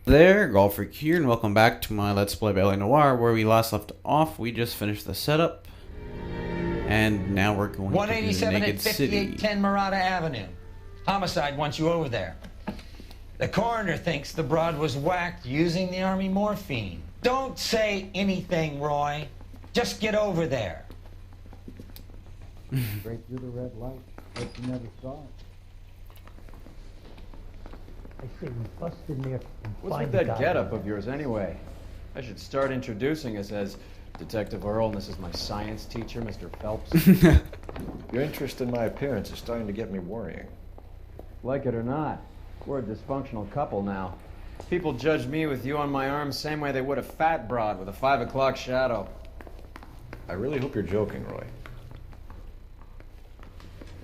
There, Golfer here, and welcome back to my Let's Play by Noire. Where we last left off, we just finished the setup, and now we're going to do 187 Naked at City. 5810 Murata Avenue. Homicide wants you over there. The coroner thinks the broad was whacked using the army morphine. Don't say anything, Roy. Just get over there. Straight through the red light, but you never saw it. I say we bust in there and What's find with the that guy. getup of yours anyway? I should start introducing us as Detective Earl, and this is my science teacher, Mr. Phelps. Your interest in my appearance is starting to get me worrying. Like it or not, we're a dysfunctional couple now. People judge me with you on my arm same way they would a fat broad with a 5 o'clock shadow. I really hope you're joking, Roy.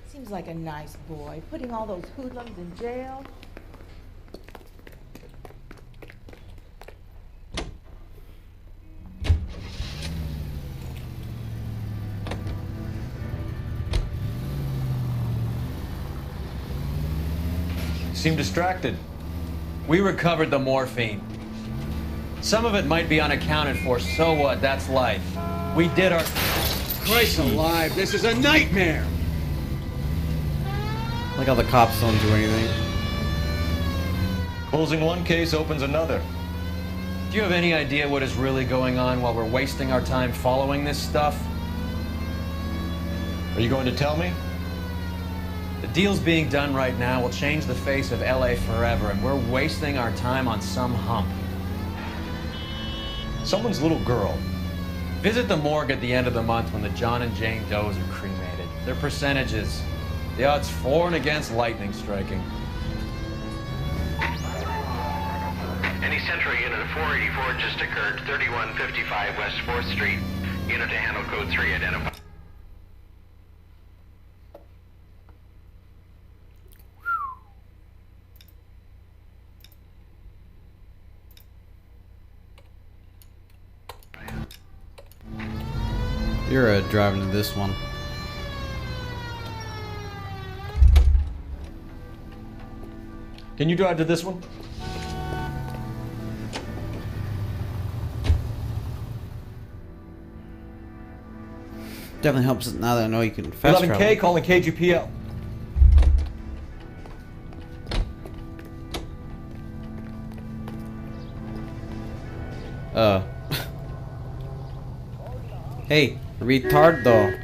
Seems like a nice boy, putting all those hoodlums in jail. Seem distracted. We recovered the morphine. Some of it might be unaccounted for, so what? That's life. We did our... Christ alive, this is a nightmare! Like how the cops don't do anything. Closing one case opens another. Do you have any idea what is really going on while we're wasting our time following this stuff? Are you going to tell me? The deals being done right now will change the face of LA forever, and we're wasting our time on some hump. Someone's little girl. Visit the morgue at the end of the month when the John and Jane Does are cremated. Their percentages. The odds for and against lightning striking. Any Central unit of 484 just occurred, 3155 West 4th Street. Unit to handle code 3 identified. You're driving to this one. Can you drive to this one? Definitely helps now that I know you can fast 11K, travel. calling KGPL. Hey, retardo.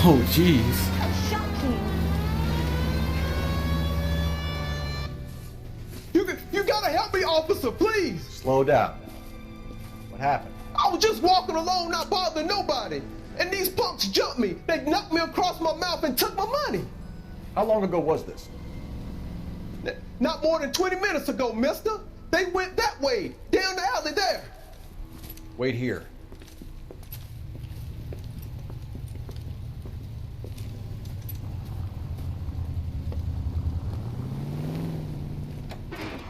Oh, jeez. Shocking. You gotta help me, officer, please! Slow down. What happened? I was just walking along, not bothering nobody. And these punks jumped me. They knocked me across my mouth and took my money. How long ago was this? Not more than 20 minutes ago, mister. They went that way, down the alley there. Wait here.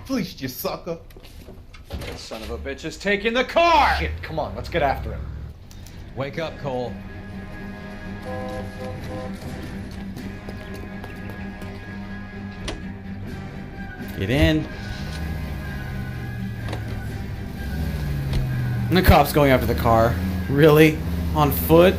Fleeced you, sucker. That son of a bitch is taking the car! Shit, come on, let's get after him. Wake up, Cole. Get in. And the cop's going after the car. Really? On foot?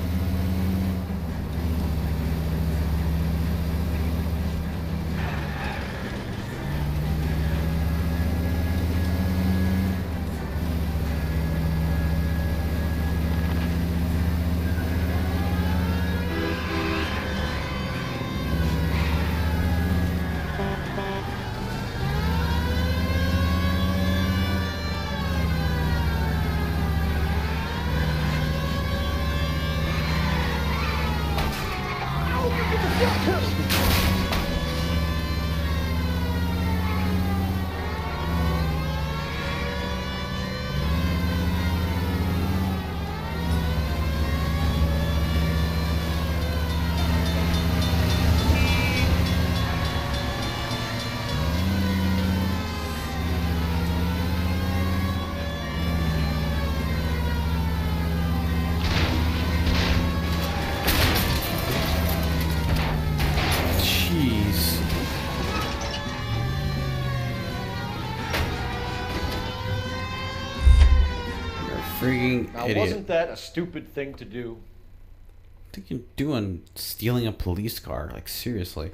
Freaking Now, idiot. wasn't that a stupid thing to do? What are you doing stealing a police car? Like, seriously.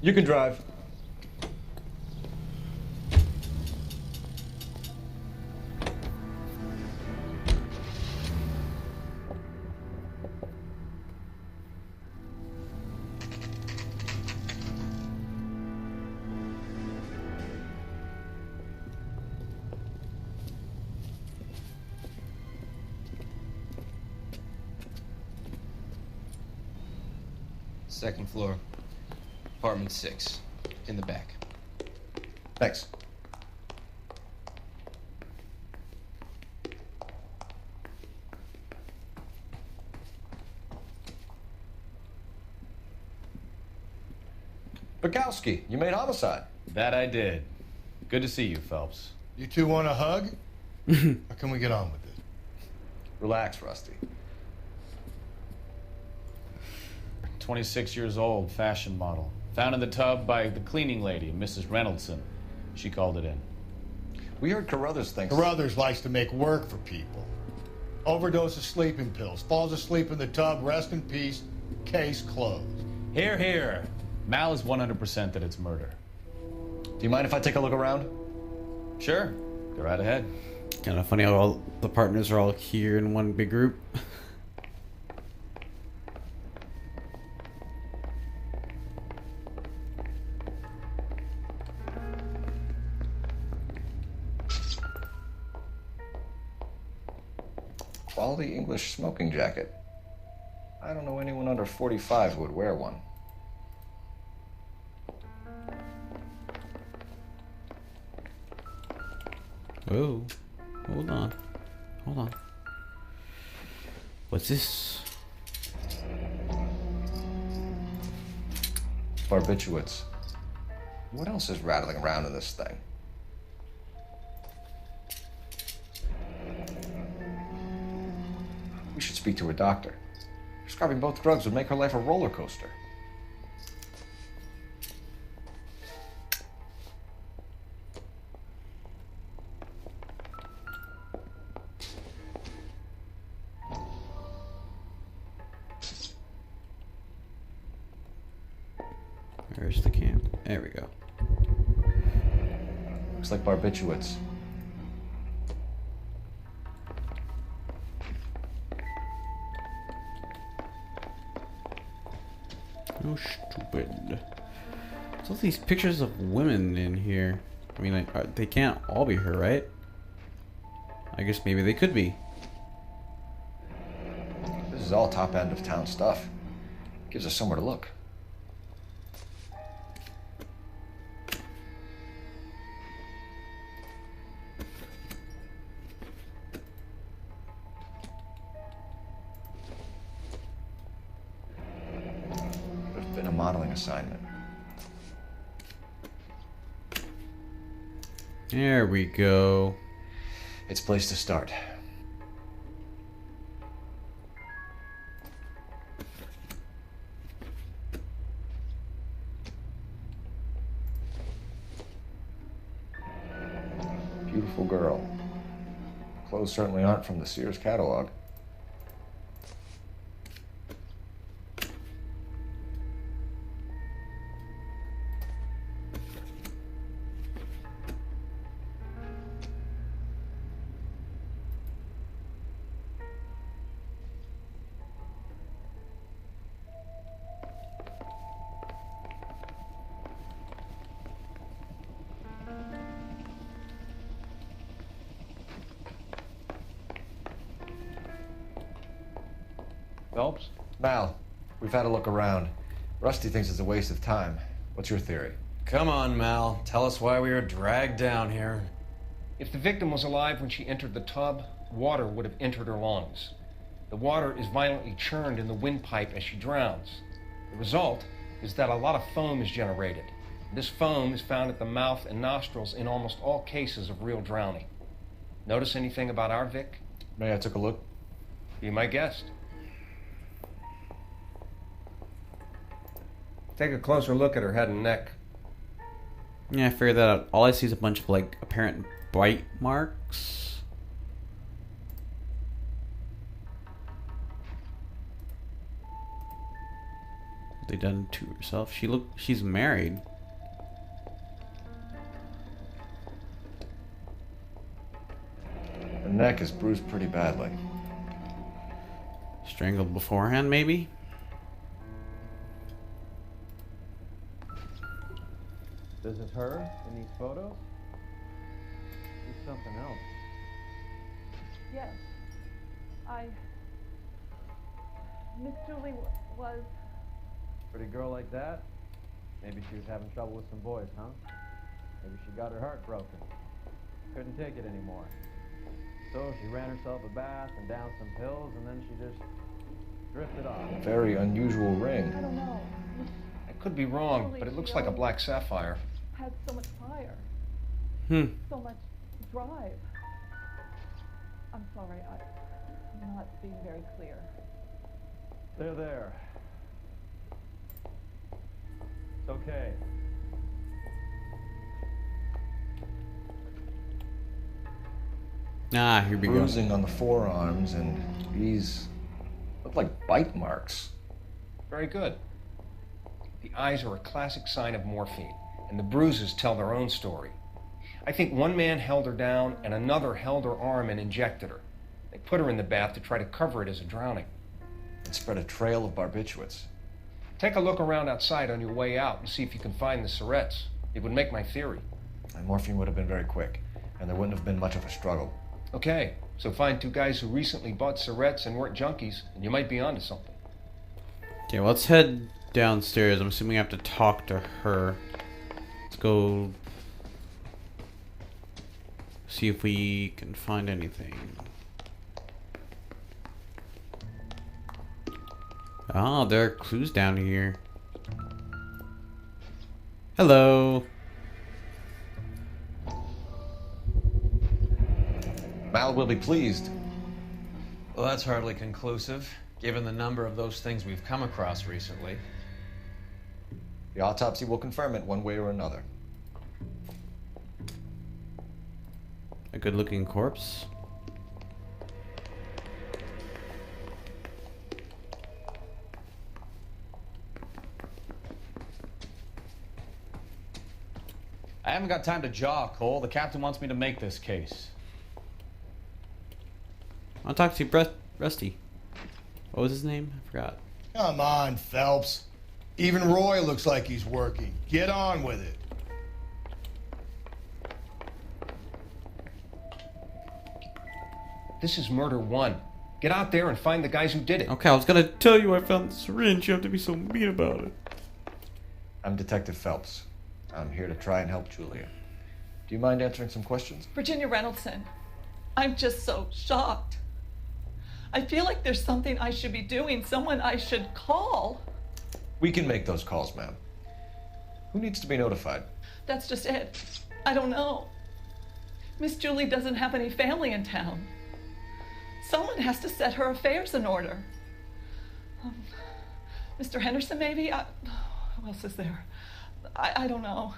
You can drive. Second floor, apartment 6, in the back. Thanks. Bukowski, you made homicide. That I did. Good to see you, Phelps. You two want a hug? Or can we get on with it? Relax, Rusty. 26 years old, fashion model. Found in the tub by the cleaning lady, Mrs. Reynoldson. She called it in. We heard Carruthers thinks... Carruthers likes to make work for people. Overdose of sleeping pills, falls asleep in the tub, rest in peace, case closed. Here, here. Mal is 100% that it's murder. Do you mind if I take a look around? Sure. Go right ahead. Kind of funny how all the partners are all here in one big group. Quality English smoking jacket. I don't know anyone under 45 who would wear one. Oh, hold on. Hold on. What's this? Barbiturates. What else is rattling around in this thing? We should speak to a doctor. Prescribing both drugs would make her life a roller coaster. There's the can. There we go. Looks like barbiturates. Oh, stupid. There's all these pictures of women in here. I mean, like, they can't all be her, right? I guess maybe they could be. This is all top end of town stuff. Gives us somewhere to look. There's been a modeling assignment. There we go. It's a place to start. Beautiful girl. Clothes certainly aren't from the Sears catalog. Phelps? Mal, we've had a look around. Rusty thinks it's a waste of time. What's your theory? Come on, Mal. Tell us why we were dragged down here. If the victim was alive when she entered the tub, water would have entered her lungs. The water is violently churned in the windpipe as she drowns. The result is that a lot of foam is generated. This foam is found at the mouth and nostrils in almost all cases of real drowning. Notice anything about our Vic? May I took a look? Be my guest. Take a closer look at her head and neck. Yeah, I figured that out. All I see is a bunch of, like, apparent bite marks. What they done to herself? She's married. The neck is bruised pretty badly. Strangled beforehand, maybe? This is her in these photos? She's something else. Yes. Miss Julie was... Pretty girl like that? Maybe she was having trouble with some boys, huh? Maybe she got her heart broken. Couldn't take it anymore. So she ran herself a bath and down some pills, and then she just drifted off. Very unusual ring. I don't know. I could be wrong, but it looks like a black sapphire. Had so much fire. So much drive. I'm sorry, I'm not being very clear. There. It's okay. Ah, here we go. Bruising on the forearms, and these look like bite marks. Very good. The eyes are a classic sign of morphine, and the bruises tell their own story. I think one man held her down and another held her arm and injected her. They put her in the bath to try to cover it as a drowning. And spread a trail of barbiturates. Take a look around outside on your way out and see if you can find the syrettes. It would make my theory. And morphine would have been very quick, and there wouldn't have been much of a struggle. Okay, so find two guys who recently bought syrettes and weren't junkies, and you might be onto something. Okay, well, let's head downstairs. I'm assuming I have to talk to her. Let's go see if we can find anything. Oh, there are clues down here. Hello. Mal will be pleased. Well, that's hardly conclusive, given the number of those things we've come across recently. The autopsy will confirm it one way or another. A good-looking corpse. I haven't got time to jaw, Cole. The captain wants me to make this case. I'll talk to you, Rusty. What was his name? I forgot. Come on, Phelps. Even Roy looks like he's working. Get on with it. This is murder one. Get out there and find the guys who did it. Okay, I was gonna tell you I found the syringe. You have to be so mean about it. I'm Detective Phelps. I'm here to try and help Julia. Do you mind answering some questions? Virginia Reynoldson, I'm just so shocked. I feel like there's something I should be doing, someone I should call. We can make those calls, ma'am. Who needs to be notified? That's just it. I don't know. Miss Julie doesn't have any family in town. Someone has to set her affairs in order. Mr. Henderson, maybe? Who else is there? I don't know.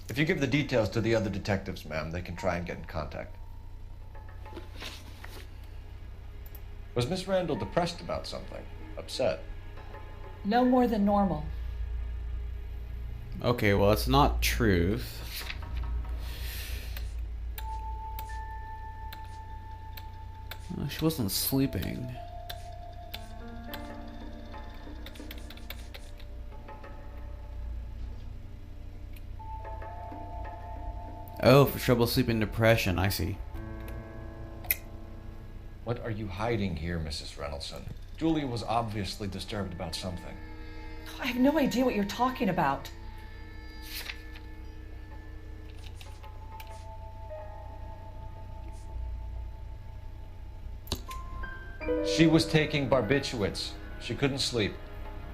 If you give the details to the other detectives, ma'am, they can try and get in contact. Was Miss Randall depressed about something? Upset? No more than normal. Okay, well, it's not truth. She wasn't sleeping. Oh, for trouble sleeping, depression. I see. What are you hiding here, Mrs. Reynoldson? Julia was obviously disturbed about something. I have no idea what you're talking about. She was taking barbiturates. She couldn't sleep.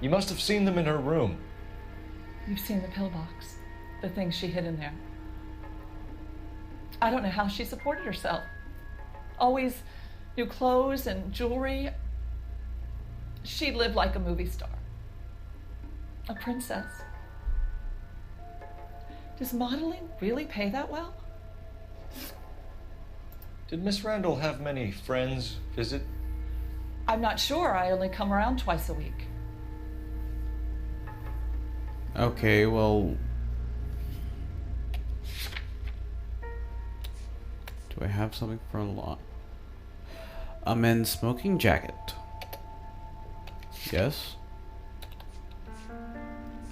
You must have seen them in her room. You've seen the pillbox, the things she hid in there. I don't know how she supported herself. Always new clothes and jewelry. She lived like a movie star. A princess. Does modeling really pay that well? Did Miss Randall have many friends visit? I'm not sure. I only come around twice a week. Okay, well... Do I have something for a lot? A men's smoking jacket. Yes.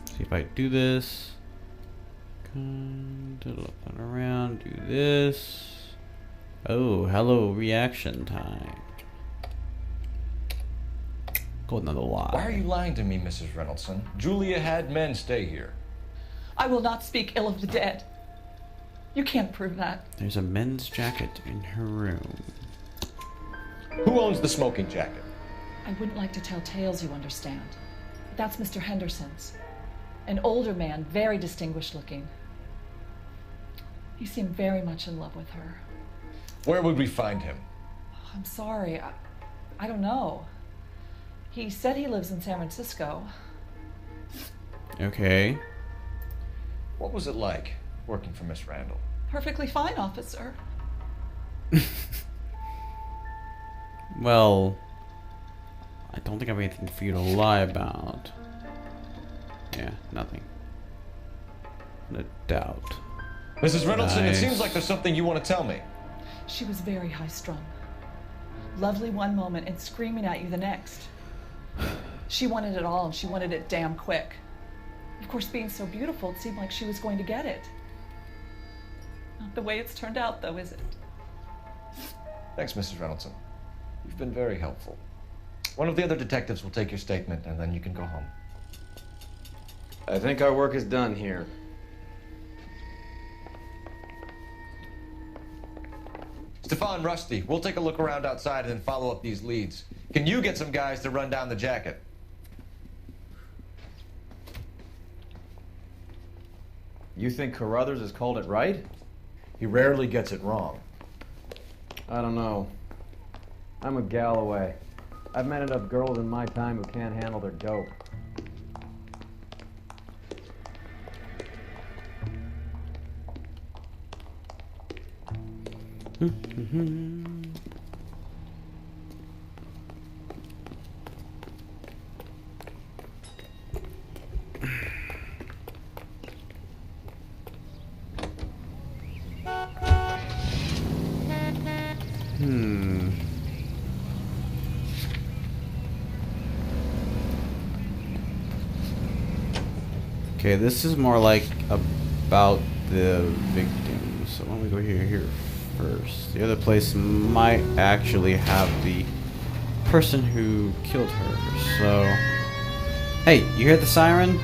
See if I do this. Look around, do this. Oh, hello, reaction time. Go another lie. Why are you lying to me, Mrs. Reynoldson? Julia had men stay here. I will not speak ill of the dead. You can't prove that. There's a men's jacket in her room. Who owns the smoking jacket? I wouldn't like to tell tales, you understand. That's Mr. Henderson's. An older man, very distinguished looking. He seemed very much in love with her. Where would we find him? I'm sorry. I don't know. He said he lives in San Francisco. Okay. What was it like working for Miss Randall? Perfectly fine, officer. Well, I don't think I have anything for you to lie about. Yeah, nothing. No doubt. Mrs. Reynoldson, Nice. It seems like there's something you want to tell me. She was very high-strung. Lovely one moment and screaming at you the next. She wanted it all, and she wanted it damn quick. Of course, being so beautiful, it seemed like she was going to get it. Not the way it's turned out, though, is it? Thanks, Mrs. Reynoldson. You've been very helpful. One of the other detectives will take your statement, and then you can go home. I think our work is done here. Stefan, Rusty, we'll take a look around outside and then follow up these leads. Can you get some guys to run down the jacket? You think Carruthers has called it right? He rarely gets it wrong. I don't know. I'm a Galloway. I've met enough girls in my time who can't handle their dope. Okay, this is more like about the victims. So why don't we go here first? The other place might actually have the person who killed her. So, hey, you hear the siren?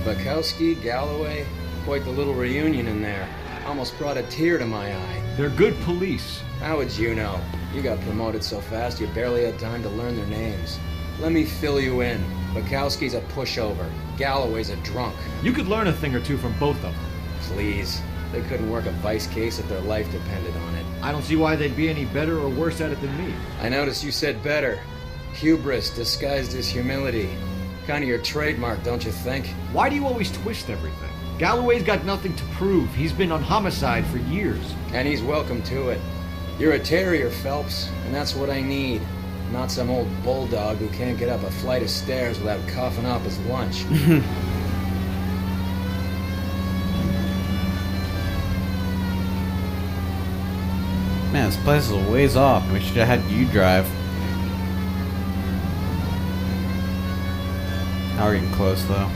Bukowski, Galloway, quite the little reunion in there. Almost brought a tear to my eye. They're good police. How would you know? You got promoted so fast you barely had time to learn their names. Let me fill you in. Bukowski's a pushover. Galloway's a drunk. You could learn a thing or two from both of them. Please. They couldn't work a vice case if their life depended on it. I don't see why they'd be any better or worse at it than me. I noticed you said better. Hubris disguised as humility. Kind of your trademark, don't you think? Why do you always twist everything? Galloway's got nothing to prove. He's been on homicide for years. And he's welcome to it. You're a terrier, Phelps, and that's what I need. Not some old bulldog who can't get up a flight of stairs without coughing up his lunch. Man, this place is a ways off. We should have had you drive. Now we're getting close, though.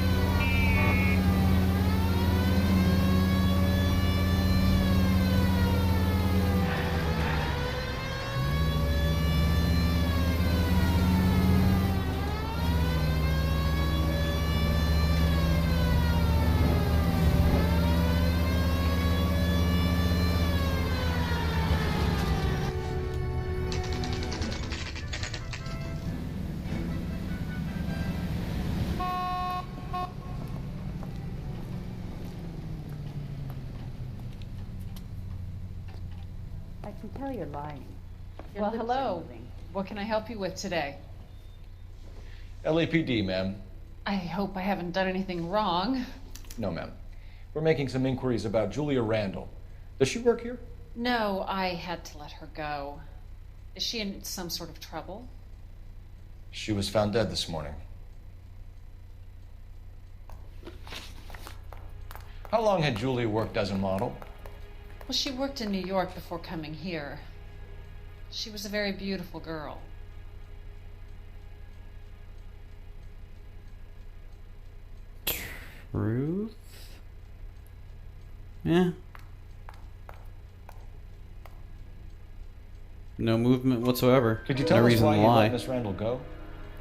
can tell you're lying. Your Well, lips are hello. moving. What can I help you with today? LAPD, ma'am. I hope I haven't done anything wrong. No, ma'am. We're making some inquiries about Julia Randall. Does she work here? No, I had to let her go. Is she in some sort of trouble? She was found dead this morning. How long had Julia worked as a model? Well, she worked in New York before coming here. She was a very beautiful girl. Truth? Yeah. No movement whatsoever. Could you tell no us reason why you why. let Miss Randall go?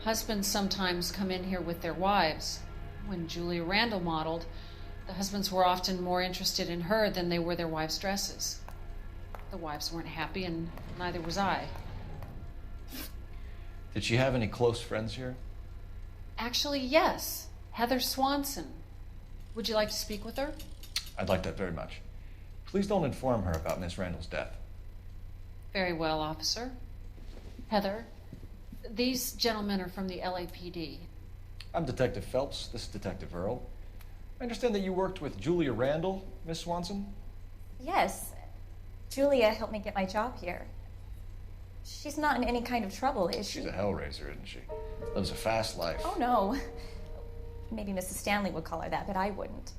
Husbands sometimes come in here with their wives. When Julia Randall modeled, the husbands were often more interested in her than they were their wives' dresses. The wives weren't happy, and neither was I. Did she have any close friends here? Actually, yes. Heather Swanson. Would you like to speak with her? I'd like that very much. Please don't inform her about Miss Randall's death. Very well, officer. Heather, these gentlemen are from the LAPD. I'm Detective Phelps. This is Detective Earl. I understand that you worked with Julia Randall, Miss Swanson? Yes. Julia helped me get my job here. She's not in any kind of trouble, is she? She's a hellraiser, isn't she? Lives a fast life. Oh, no. Maybe Mrs. Stanley would call her that, but I wouldn't.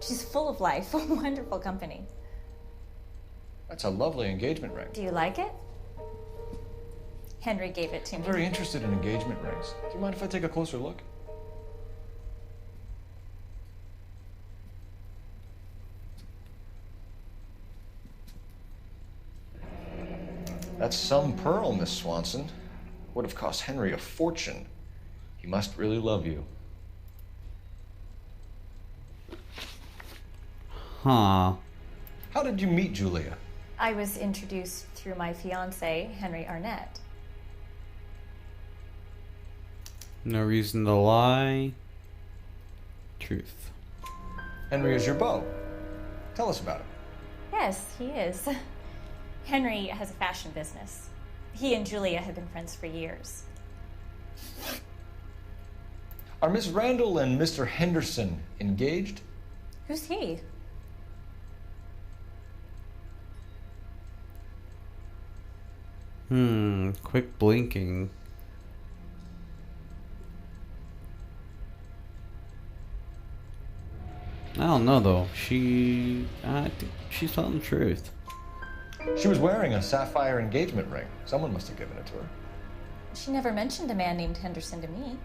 She's full of life, a wonderful company. That's a lovely engagement ring. Do you like it? Henry gave it to I'm me. very interested in engagement rings. Do you mind if I take a closer look? That's some pearl, Miss Swanson. Would have cost Henry a fortune. He must really love you. Huh. How did you meet Julia? I was introduced through my fiance, Henry Arnett. No reason to lie. Truth. Henry is your beau. Tell us about it. Yes, he is. Henry has a fashion business. He and Julia have been friends for years. Are Miss Randall and Mr. Henderson engaged? Who's he? Quick blinking. I don't know though. I think she's telling the truth. She was wearing a sapphire engagement ring. Someone must have given it to her. She never mentioned a man named Henderson to me.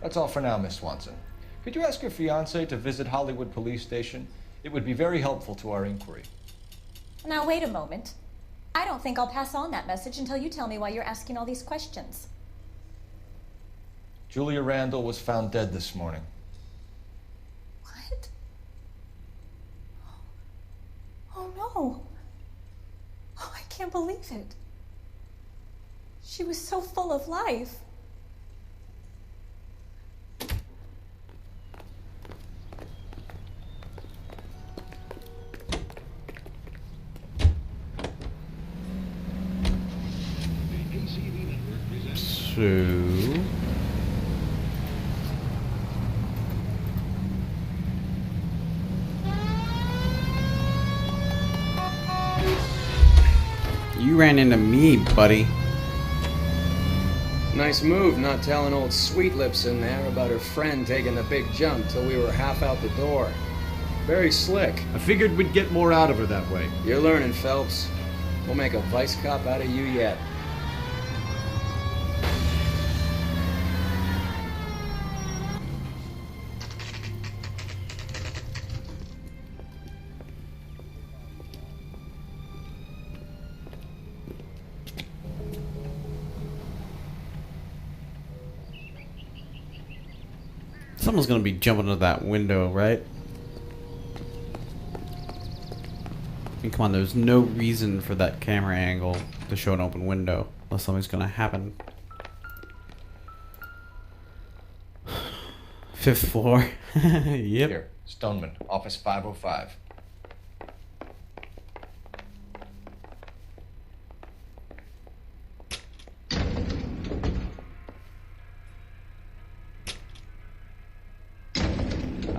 That's all for now, Miss Swanson. Could you ask your fiancé to visit Hollywood Police Station? It would be very helpful to our inquiry. Now, wait a moment. I don't think I'll pass on that message until you tell me why you're asking all these questions. Julia Randall was found dead this morning. What? Oh, no. Oh, I can't believe it. She was so full of life. So... You ran into me, buddy. Nice move not telling old Sweet Lips in there about her friend taking the big jump till we were half out the door. Very slick. I figured we'd get more out of her that way. You're learning, Phelps. We'll make a vice cop out of you yet. Someone's gonna be jumping to that window, right? I mean, come on, there's no reason for that camera angle to show an open window unless something's gonna happen. 5th floor. Yep. Here, Stoneman, office 505.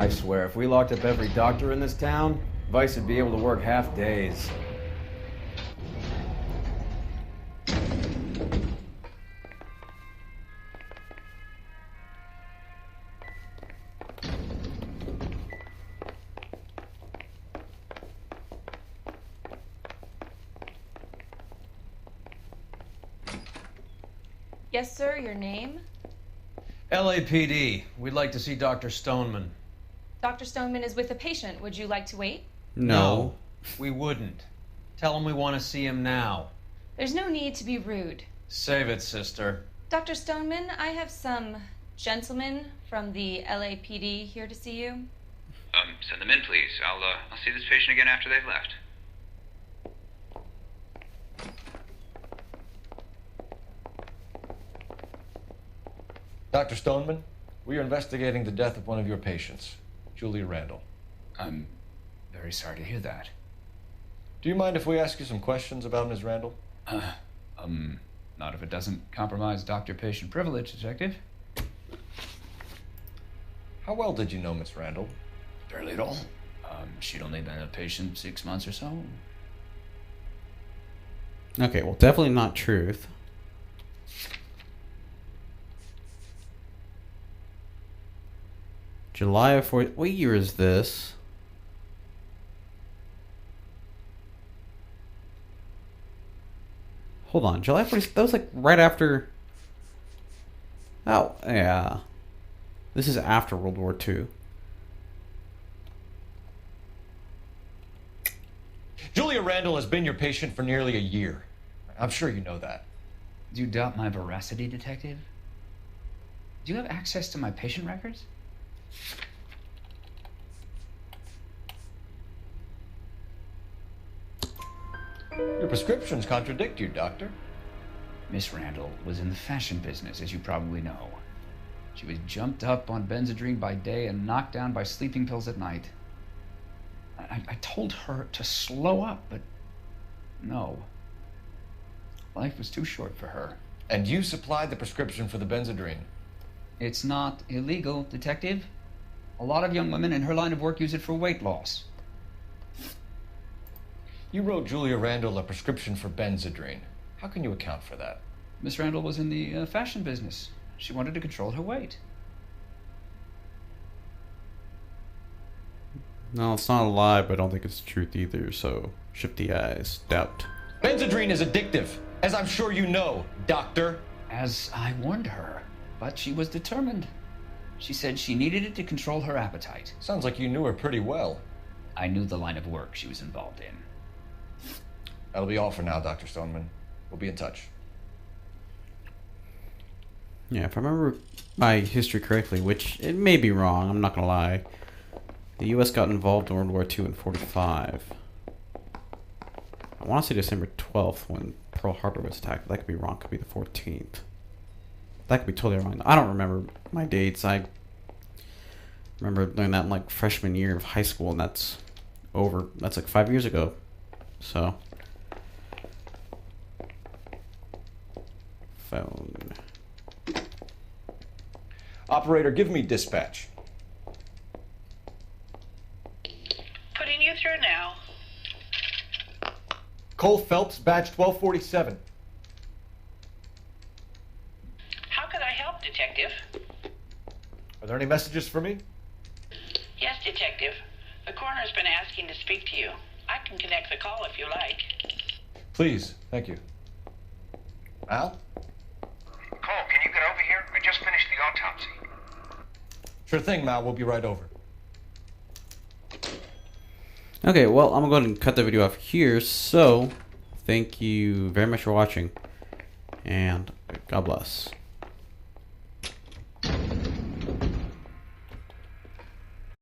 I swear, if we locked up every doctor in this town, Vice would be able to work half days. Yes, sir, your name? LAPD. We'd like to see Dr. Stoneman. Dr. Stoneman is with a patient. Would you like to wait? No. We wouldn't. Tell him we want to see him now. There's no need to be rude. Save it, sister. Dr. Stoneman, I have some gentlemen from the LAPD here to see you. Send them in, please. I'll see this patient again after they've left. Dr. Stoneman, we are investigating the death of one of your patients, Julia Randall. I'm very sorry to hear that. Do you mind if we ask you some questions about Ms. Randall? Not if it doesn't compromise doctor-patient privilege, Detective. How well did you know Miss Randall? Barely at all. She'd only been a patient 6 months or so. Okay, well, definitely not truth. July of 40. What year is this? Hold on, July 40. That was like right after. Oh, yeah. This is after World War II. Julia Randall has been your patient for nearly a year. I'm sure you know that. Do you doubt my veracity, Detective? Do you have access to my patient records? Your prescriptions contradict you, Doctor. Miss Randall was in the fashion business, as you probably know. She was jumped up on Benzedrine by day and knocked down by sleeping pills at night. I told her to slow up, but no. Life was too short for her. And you supplied the prescription for the Benzedrine. It's not illegal, Detective. A lot of young women in her line of work use it for weight loss. You wrote Julia Randall a prescription for Benzedrine. How can you account for that? Miss Randall was in the fashion business. She wanted to control her weight. No, it's not a lie, but I don't think it's the truth either, so shifty eyes, doubt. Benzedrine is addictive, as I'm sure you know, Doctor. As I warned her, but she was determined. She said she needed it to control her appetite. Sounds like you knew her pretty well. I knew the line of work she was involved in. That'll be all for now, Dr. Stoneman. We'll be in touch. Yeah, if I remember my history correctly, which it may be wrong, I'm not gonna lie. The U.S. got involved in World War II in 1945. I want to say December 12th when Pearl Harbor was attacked. That could be wrong. Could be the 14th. That could be totally wrong. I don't remember my dates. I remember doing that in like freshman year of high school, and that's over. That's like 5 years ago. So, phone. Operator, give me dispatch. Putting you through now. Cole Phelps, badge 1247. How can I help, Detective? Are there any messages for me? Yes, Detective. The coroner's been asking to speak to you. I can connect the call if you like. Please, thank you. Al? Cole, can you get over here? I just finished the autopsy. Sure thing, Mal. We'll be right over. Okay, well, I'm going to go ahead and cut the video off here. So, thank you very much for watching, and God bless.